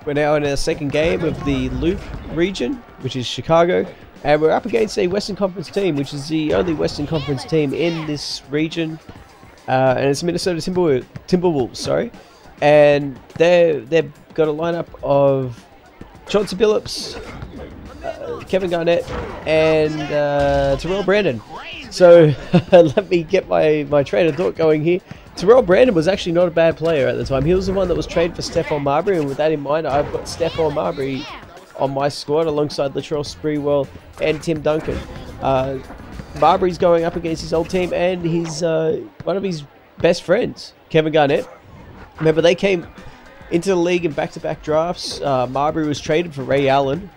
We're now in our second game of the Loop region, which is Chicago, and we're up against a Western Conference team, which is the only Western Conference team in this region, and it's Minnesota Timberwolves, sorry, and they've got a lineup of Chauncey Billups, Kevin Garnett, and Terrell Brandon. So let me get my train of thought going here. Terrell Brandon was actually not a bad player at the time. He was the one that was traded for Stephon Marbury, and with that in mind, I've got Stephon Marbury on my squad alongside Latrell, Sprewell, and Tim Duncan. Marbury's going up against his old team and his one of his best friends, Kevin Garnett. Remember, they came into the league in back-to-back drafts. Marbury was traded for Ray Allen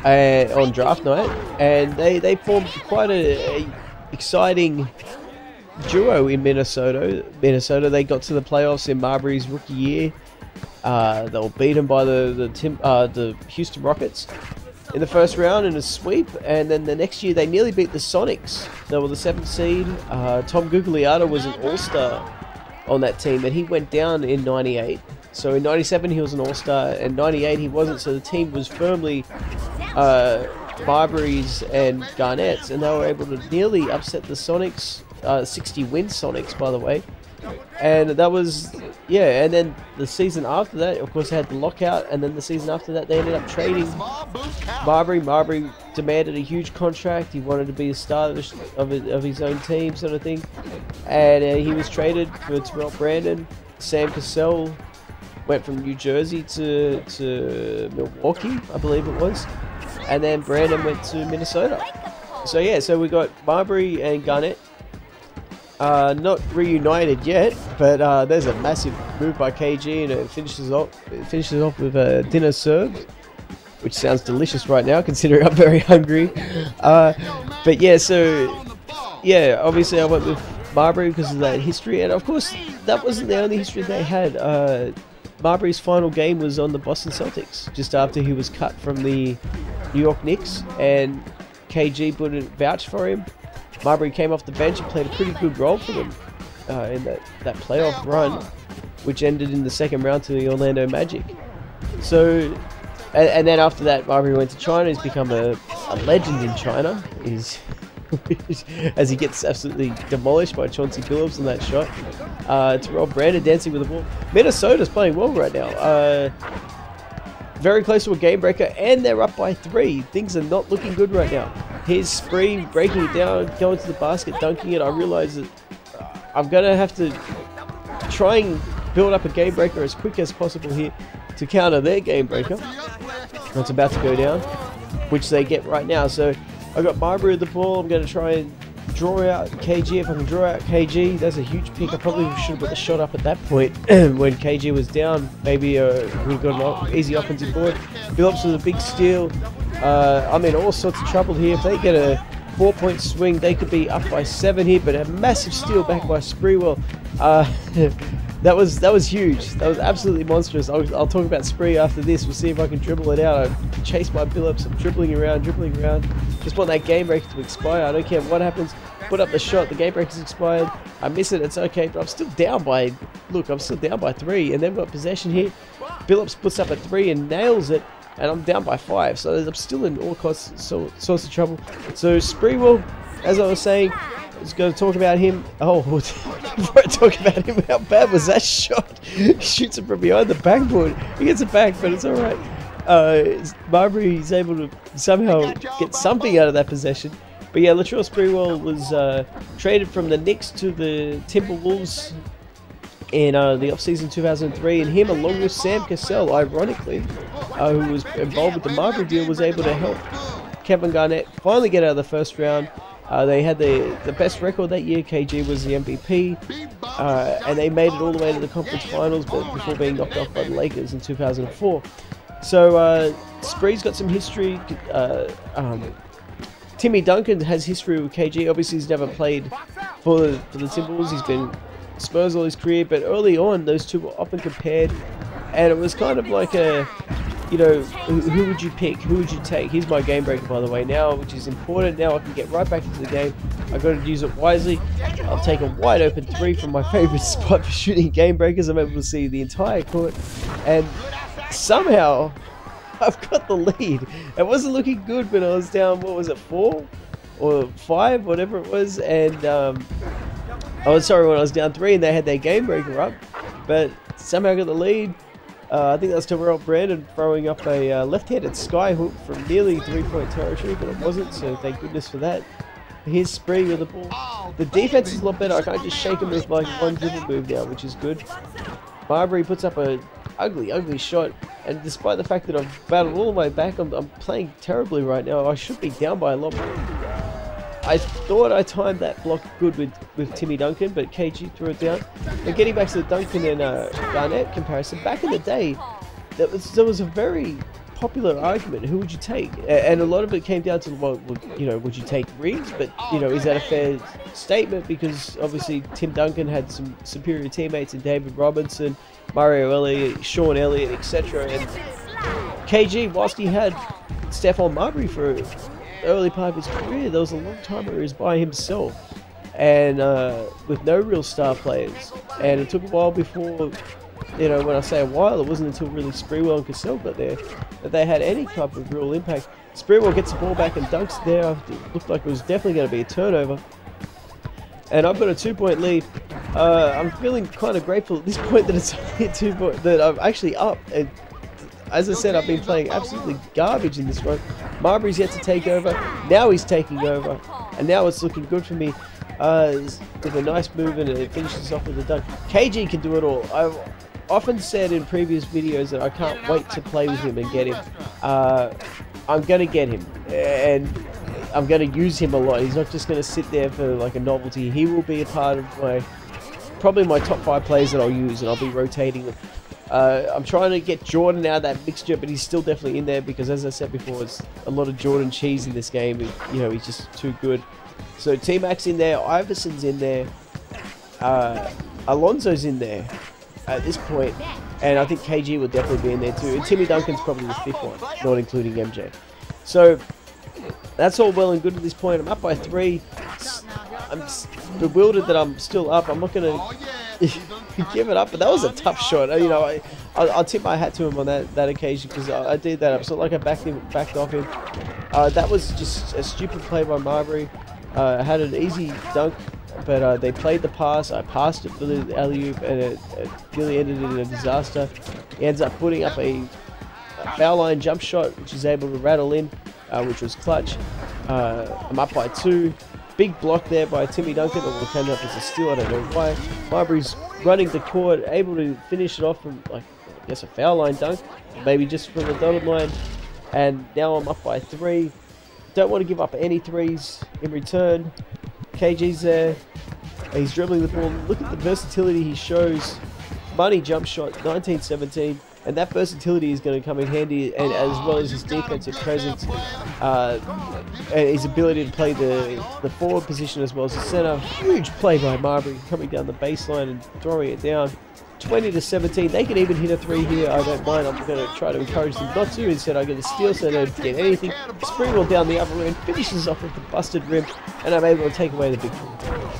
on draft night, and they formed quite a exciting duo in Minnesota. They got to the playoffs in Marbury's rookie year. They were beaten by the Houston Rockets in the first round in a sweep, and then the next year they nearly beat the Sonics. They were the 7th seed. Tom Gugliotta was an all-star on that team, and he went down in 98. So in 97 he was an all-star, and 98 he wasn't, so the team was firmly Marbury's and Garnett's, and they were able to nearly upset the Sonics, 60-win Sonics, by the way. And that was, yeah, and then the season after that, of course, they had the lockout, and then the season after that, they ended up trading Marbury. Marbury demanded a huge contract. He wanted to be the star of his own team, sort of thing. And he was traded for Terrell Brandon. Sam Cassell went from New Jersey to Milwaukee, I believe it was. And then Brandon went to Minnesota. So yeah, so we got Marbury and Garnett. Not reunited yet, but there's a massive move by KG, and it finishes off with a dinner served, which sounds delicious right now, considering I'm very hungry. But yeah, so yeah, obviously I went with Marbury because of that history, and of course that wasn't the only history they had. Marbury's final game was on the Boston Celtics, just after he was cut from the New York Knicks, and KG wouldn't vouch for him. Marbury came off the bench and played a pretty good role for them in that playoff run, which ended in the second round to the Orlando Magic. So, and then after that, Marbury went to China. He's become a legend in China. As he gets absolutely demolished by Chauncey Billups on that shot. Terrell Brandon dancing with the ball. Minnesota's playing well right now. Very close to a game breaker, and they're up by 3. Things are not looking good right now. Here's Spree breaking it down, going to the basket, dunking it. I realize that I'm going to have to try and build up a game breaker as quick as possible here to counter their game breaker. It's about to go down, which they get right now. So I got Marbury with the ball. I'm going to try and draw out KG. If I can draw out KG, that's a huge pick. I probably should have put the shot up at that point when KG was down. Maybe we've got an easy offensive board. Billups with a big steal. I'm in all sorts of trouble here. If they get a 4-point swing, they could be up by 7 here, but a massive steal back by Sprewell. That was huge. That was absolutely monstrous. I'll talk about Spree after this. We'll see if I can dribble it out. I'm chased by Billups. I'm dribbling around. Just want that game breaker to expire. I don't care what happens. Put up the shot. The game breaker's expired. I miss it. It's okay, but I'm still down by... Look, I'm still down by 3, and they've got possession here. Billups puts up a 3 and nails it, and I'm down by 5. So I'm still in all sorts of trouble. So Sprewell, as I was saying, I was going to talk about him. Oh, before I talk about him, how bad was that shot? He shoots it from behind the backboard. He gets it back, but it's all right. Marbury is able to somehow get something out of that possession. But yeah, Latrell Sprewell was traded from the Knicks to the Timberwolves in the offseason 2003, and him, along with Sam Cassell, ironically, who was involved with the Marbury deal, was able to help Kevin Garnett finally get out of the first round. They had the best record that year. KG was the MVP, and they made it all the way to the conference finals, but before being knocked off by the Lakers in 2004. So Spree's got some history. Timmy Duncan has history with KG. Obviously, he's never played for the Timberwolves. He's been Spurs all his career, but early on, those two were often compared, and it was kind of like a, you know, who would you pick? Who would you take? Here's my game breaker, by the way, now, which is important. Now I can get right back into the game. I've got to use it wisely. I'll take a wide open 3 from my favorite spot for shooting game breakers. I'm able to see the entire court, and somehow I've got the lead. It wasn't looking good when I was down, what was it, 4 or 5, whatever it was, and I was sorry when I was down 3 and they had their game breaker up, but somehow I got the lead. I think that's Terrell Brandon throwing up a left-handed sky hook from nearly 3-point territory, but it wasn't, so thank goodness for that. Here's Spree with the ball. The defense is a lot better. I can't just shake him with like one dribble move now, which is good. Marbury puts up a ugly shot, and despite the fact that I've battled all the way back, I'm playing terribly right now. I should be down by a lot more. I thought I timed that block good with Timmy Duncan, but KG threw it down. But getting back to the Duncan and Garnett comparison, back in the day, there was a very popular argument, who would you take? And a lot of it came down to, well, you know, would you take Riggs? But, you know, is that a fair statement? Because obviously Tim Duncan had some superior teammates in David Robinson, Mario Elliott, Sean Elliott, etc. And KG, whilst he had Stephon Marbury for the early part of his career, there was a long time where he was by himself and with no real star players. And it took a while before, you know, when I say a while, it wasn't until really Sprewell and Cassell got there that they had any type of real impact. Sprewell gets the ball back and dunks there. It looked like it was definitely going to be a turnover. And I've got a 2-point lead. I'm feeling kind of grateful at this point that it's only a 2-point, that I'm actually up. And as I said, I've been playing absolutely garbage in this one. Marbury's yet to take over. Now he's taking over. And now it's looking good for me. With a nice move, and it finishes off with a dunk. KG can do it all. I've often said in previous videos that I can't wait to play with him and get him. I'm going to get him, and I'm going to use him a lot. He's not just going to sit there for like a novelty. He will be a part of probably my top 5 players that I'll use, and I'll be rotating them. I'm trying to get Jordan out of that mixture, but he's still definitely in there because, as I said before, it's a lot of Jordan cheese in this game. You know, he's just too good. So T-Mac's in there, Iverson's in there, Alonso's in there at this point, and I think KG will definitely be in there too. And Timmy Duncan's probably the 5th one, not including MJ. So that's all well and good at this point. I'm up by 3. I'm bewildered that I'm still up. I'm not going to give it up, but that was a tough shot. You know, I'll tip my hat to him on that occasion because I did that up. So like I backed off him. That was just a stupid play by Marbury. I had an easy dunk, but they played the pass. I passed it for the alley-oop, and it really ended in a disaster. He ends up putting up a foul line jump shot, which is able to rattle in, which was clutch. I'm up by 2. Big block there by Timmy Duncan, or will come up as a steal, I don't know why. Marbury's running the court, able to finish it off from, like, I guess a foul line dunk, maybe just from the dotted line. And now I'm up by 3. Don't want to give up any 3s in return. KG's there. He's dribbling the ball. Look at the versatility he shows. Money jump shot, 19-17. And that versatility is going to come in handy, and as well as his defensive presence, and his ability to play the forward position as well as the center. Huge play by Marbury, coming down the baseline and throwing it down. 20-17. They can even hit a 3 here. I don't mind. I'm going to try to encourage them not to. Instead, I get a steal so they don't get anything. Sprewell down the upper end, finishes off with the busted rim, and I'm able to take away the big 4.